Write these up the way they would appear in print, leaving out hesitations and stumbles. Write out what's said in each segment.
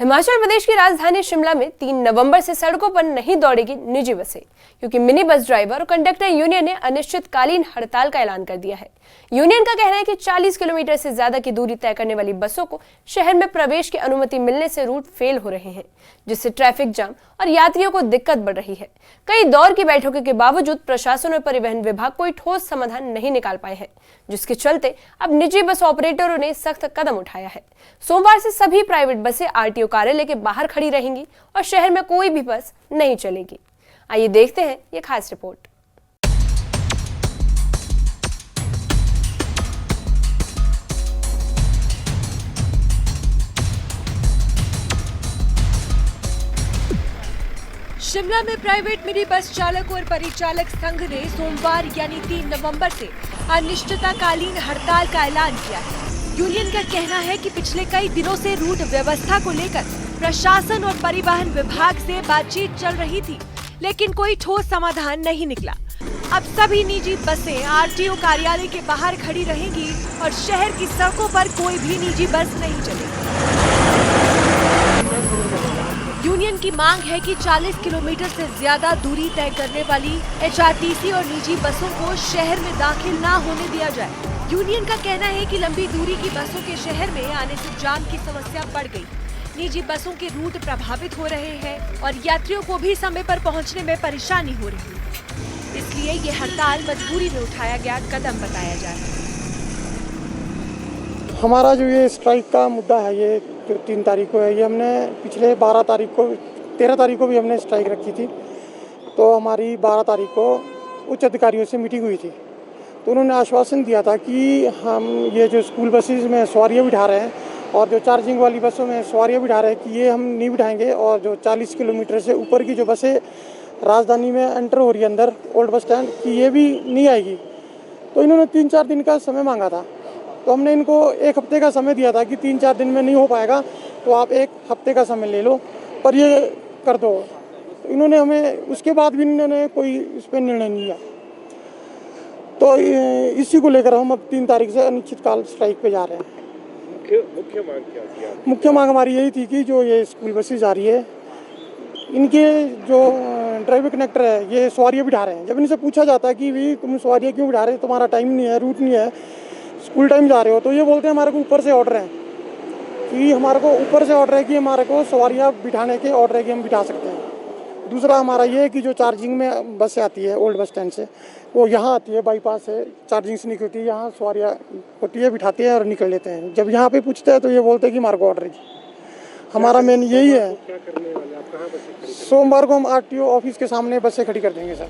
हिमाचल प्रदेश की राजधानी शिमला में 3 नवंबर से सड़कों पर नहीं दौड़ेगी निजी बसें, क्योंकि मिनी बस ड्राइवर और कंडक्टर यूनियन ने अनिश्चितकालीन हड़ताल का ऐलान कर दिया है। यूनियन का कहना है कि 40 किलोमीटर से ज्यादा की दूरी तय करने वाली बसों को शहर में प्रवेश की अनुमति मिलने से रूट फेल हो रहे हैं, जिससे ट्रैफिक जाम और यात्रियों को दिक्कत बढ़ रही है। कई दौर की बैठकों के बावजूद प्रशासन और परिवहन विभाग कोई ठोस समाधान नहीं निकाल पाए हैं, जिसके चलते अब निजी बस ऑपरेटरों ने सख्त कदम उठाया है। सोमवार से सभी प्राइवेट बसें आरटीओ कार्यालय के बाहर खड़ी रहेंगी और शहर में कोई भी बस नहीं चलेगी। आइए देखते हैं ये खास रिपोर्ट। शिमला में प्राइवेट मिनी बस चालक और परिचालक संघ ने सोमवार यानी 3 नवंबर से अनिश्चितकालीन हड़ताल का ऐलान किया है। यूनियन का कहना है कि पिछले कई दिनों से रूट व्यवस्था को लेकर प्रशासन और परिवहन विभाग से बातचीत चल रही थी, लेकिन कोई ठोस समाधान नहीं निकला। अब सभी निजी बसें आरटीओ कार्यालय के बाहर खड़ी रहेंगी और शहर की सड़कों पर कोई भी निजी बस नहीं चलेगी। यूनियन की मांग है कि 40 किलोमीटर से ज्यादा दूरी तय करने वाली एचआरटीसी और निजी बसों को शहर में दाखिल न होने दिया जाए। यूनियन का कहना है कि लंबी दूरी की बसों के शहर में आने से जाम की समस्या बढ़ गई। निजी बसों के रूट प्रभावित हो रहे हैं और यात्रियों को भी समय पर पहुंचने में परेशानी हो रही है। इसलिए ये हड़ताल मजबूरी में उठाया गया कदम बताया जा रहा है। हमारा जो ये स्ट्राइक का मुद्दा है, ये जो 3 तारीख को है, ये हमने पिछले 13 तारीख को भी हमने स्ट्राइक रखी थी। तो हमारी 12 तारीख को उच्च अधिकारियों से मीटिंग हुई थी, तो उन्होंने आश्वासन दिया था कि हम ये जो स्कूल बसेस में सवारियाँ बिठा रहे हैं और जो चार्जिंग वाली बसों में सवारियाँ बिठा रहे हैं कि ये हम नहीं बिठाएंगे, और जो 40 किलोमीटर से ऊपर की जो बसें राजधानी में एंटर हो रही है अंदर ओल्ड बस स्टैंड की, ये भी नहीं आएगी। तो इन्होंने 3-4 दिन का समय मांगा था, तो हमने इनको 1 हफ्ते का समय दिया था कि 3-4 दिन में नहीं हो पाएगा तो आप 1 हफ्ते का समय ले लो पर ये कर दो। तो इन्होंने हमें उसके बाद भी इन्होंने कोई इस पर निर्णय नहीं लिया। तो इसी को लेकर हम अब 3 तारीख से अनिश्चितकाल स्ट्राइक पे जा रहे हैं। मुख्य मांग क्या थी? मुख्य मांग हमारी यही थी कि जो ये स्कूल बसेस जा रही है, इनके जो ड्राइवर कनेक्टर है ये सवारियाँ बिठा रहे हैं। जब इनसे पूछा जाता है कि भाई तुम सवारियाँ क्यों बिठा रहे हो, तुम्हारा टाइम नहीं है, रूट नहीं है, स्कूल टाइम जा रहे हो, तो ये बोलते हैं हमारे को ऊपर से ऑर्डर है कि हमारे को ऊपर से ऑर्डर है कि हमारे को सवारियाँ बिठाने के ऑर्डर है कि हम बिठा सकते हैं। दूसरा हमारा ये है कि जो चार्जिंग में बसें आती है ओल्ड बस स्टैंड से, वो यहाँ आती है बाईपास से, चार्जिंग से निकलती है, यहाँ सवारियाँ होती है, बिठाते हैं और निकल लेते हैं। जब यहाँ पे पूछते हैं तो ये बोलते हैं कि हमारे को ऑर्डर है। हमारा मेन यही है। सोमवार को हम आरटीओ ऑफिस के सामने बसें खड़ी कर देंगे सर।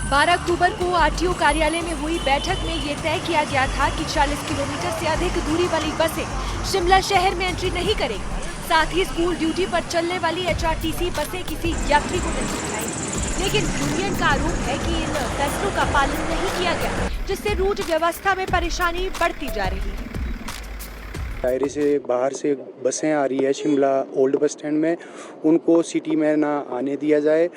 12 अक्टूबर को आरटीओ कार्यालय में हुई बैठक में ये तय किया गया था कि 40 किलोमीटर से अधिक दूरी वाली बसें शिमला शहर में एंट्री नहीं करेंगी। साथ ही स्कूल ड्यूटी पर चलने वाली एचआरटीसी बसें किसी यात्री को नहीं उठाएंगी। लेकिन यूनियन का आरोप है कि इन फैसलों का पालन नहीं किया गया, जिससे रूट व्यवस्था में परेशानी बढ़ती जा रही है। दायरे से बाहर से बसें आ रही है शिमला ओल्ड बस स्टैंड में, उनको सिटी में ना आने दिया जाए।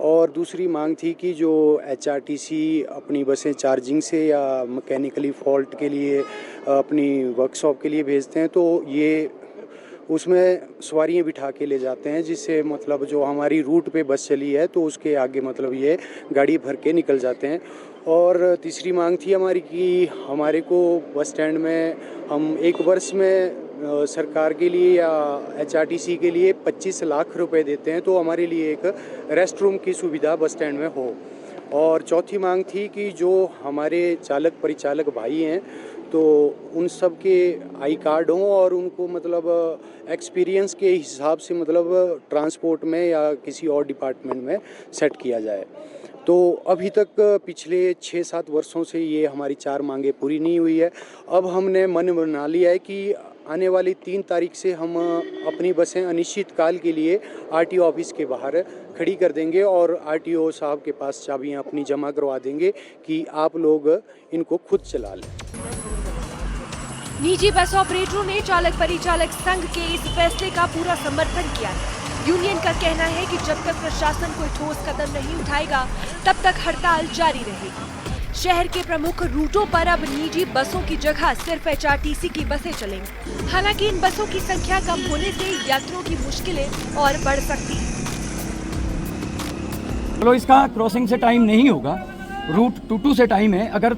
और दूसरी मांग थी कि जो एचआरटीसी अपनी बसें चार्जिंग से या मैकेनिकली फॉल्ट के लिए अपनी वर्कशॉप के लिए भेजते हैं, तो ये उसमें सवारियाँ बिठा के ले जाते हैं, जिससे मतलब जो हमारी रूट पे बस चली है तो उसके आगे मतलब ये गाड़ी भर के निकल जाते हैं। और तीसरी मांग थी हमारी कि हमारे को बस स्टैंड में हम 1 वर्ष में सरकार के लिए या एचआरटीसी के लिए 25 लाख रुपए देते हैं, तो हमारे लिए एक रेस्ट रूम की सुविधा बस स्टैंड में हो। और चौथी मांग थी कि जो हमारे चालक परिचालक भाई हैं तो उन सब के आई कार्ड हों और उनको मतलब एक्सपीरियंस के हिसाब से मतलब ट्रांसपोर्ट में या किसी और डिपार्टमेंट में सेट किया जाए। तो अभी तक पिछले 6-7 वर्षों से ये हमारी 4 मांगें पूरी नहीं हुई है। अब हमने मन बना लिया है कि आने वाली 3 तारीख से हम अपनी बसें अनिश्चितकाल के लिए आरटीओ ऑफिस के बाहर खड़ी कर देंगे और आरटीओ साहब के पास चाबियां अपनी जमा करवा देंगे कि आप लोग इनको खुद चला लें। निजी बस ऑपरेटरों ने चालक परिचालक संघ के इस फैसले का पूरा समर्थन किया है। यूनियन का कहना है कि जब तक प्रशासन कोई ठोस कदम नहीं उठाएगा तब तक हड़ताल जारी रहेगी। शहर के प्रमुख रूटों पर अब निजी बसों की जगह सिर्फ HRTC की बसें चलेंगी। हालांकि इन बसों की संख्या कम होने से यात्रियों की मुश्किलें और बढ़ सकती हैं। चलो इसका क्रॉसिंग से टाइम नहीं होगा, रूट 22 से टाइम है। अगर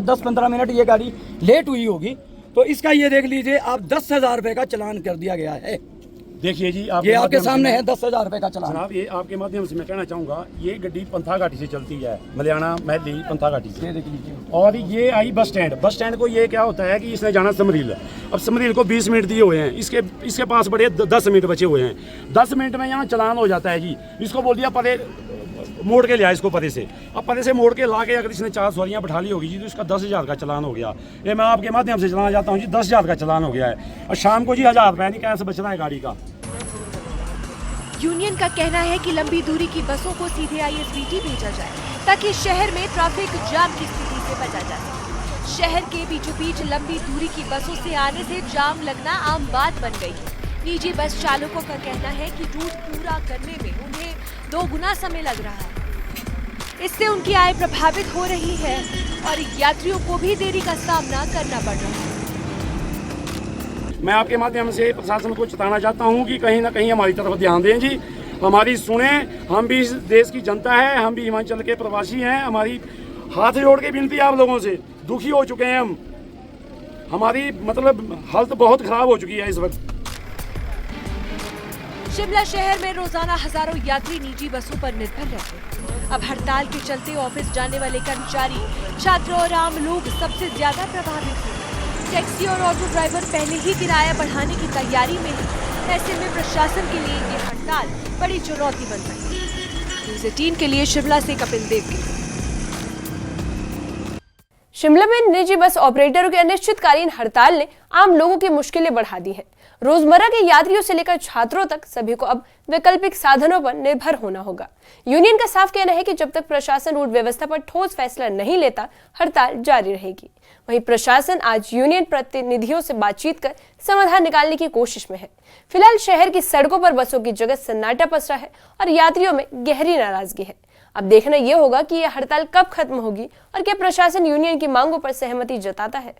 10-15 मिनट ये गाड़ी लेट हुई होगी तो इसका ये देख लीजिए आप 10,000 रुपये का चालान कर दिया गया है। देखिए जी, ये आपके सामने है 10,000 रुपये का चालान। जनाब, ये आपके माध्यम से मैं कहना चाहूँगा, ये गड्डी पंथा घाटी से चलती है, मलियाना महली पंथा घाटी से। देख लीजिए, और ये आई बस स्टैंड को ये क्या होता है कि इसने जाना समरील। अब समरील को 20 मिनट दिए हुए हैं, इसके पास बड़े 10 मिनट बचे हुए हैं। 10 मिनट में यहाँ चालान हो जाता है जी। इसको बोल दिया परे मोड़ के लिया इसको परे से। अब परे से मोड़ के ला के अगर इसने 4 सवारियाँ बैठा ली होगी जी तो इसका 10,000 का चालान हो गया। ये मैं आपके माध्यम से चलाना चाहता हूँ जी, 10,000 का चालान हो गया है। और शाम को जी 1,000 रुपये नहीं कैसे बचना है गाड़ी का। यूनियन का कहना है कि लंबी दूरी की बसों को सीधे ISBT भेजा जाए ताकि शहर में ट्रैफिक जाम की स्थिति से बचा जा सके। शहर के बीचों बीच लंबी दूरी की बसों से आने से जाम लगना आम बात बन गई है। निजी बस चालकों का कहना है कि रूट पूरा करने में उन्हें 2 गुना समय लग रहा है। इससे उनकी आय प्रभावित हो रही है और यात्रियों को भी देरी का सामना करना पड़ रहा है। मैं आपके माध्यम से प्रशासन को चेताना चाहता हूं कि कहीं ना कहीं हमारी तरफ ध्यान दें जी, हमारी सुने। हम भी इस देश की जनता है, हम भी हिमाचल के प्रवासी हैं। हमारी हाथ जोड़ के विनती है आप लोगों से, दुखी हो चुके हैं हम। हमारी मतलब हालत बहुत खराब हो चुकी है इस वक्त। शिमला शहर में रोजाना हजारों यात्री निजी बसों पर निर्भर रहते हैं। अब हड़ताल के चलते ऑफिस जाने वाले कर्मचारी, छात्र और आम लोग सबसे ज्यादा प्रभावित हुए। टैक्सी और ऑटो ड्राइवर पहले ही किराया बढ़ाने की तैयारी में है। ऐसे में प्रशासन के लिए ये हड़ताल बड़ी चुनौती बन सकती है। न्यूज़ 18 के लिए शिमला से कपिल देव की। शिमला में निजी बस ऑपरेटरों की अनिश्चितकालीन हड़ताल ने आम लोगों की मुश्किलें बढ़ा दी है। रोजमर्रा के यात्रियों से लेकर छात्रों तक सभी को अब वैकल्पिक साधनों पर निर्भर होना होगा। यूनियन का साफ कहना है कि जब तक प्रशासन रूट व्यवस्था पर ठोस फैसला नहीं लेता, हड़ताल जारी रहेगी। वहीं प्रशासन आज यूनियन प्रतिनिधियों से बातचीत कर समाधान निकालने की कोशिश में है। फिलहाल शहर की सड़कों पर बसों की जगह सन्नाटा पसरा है और यात्रियों में गहरी नाराजगी है। अब देखना यह होगा कि यह हड़ताल कब खत्म होगी और क्या प्रशासन यूनियन की मांगों पर सहमति जताता है।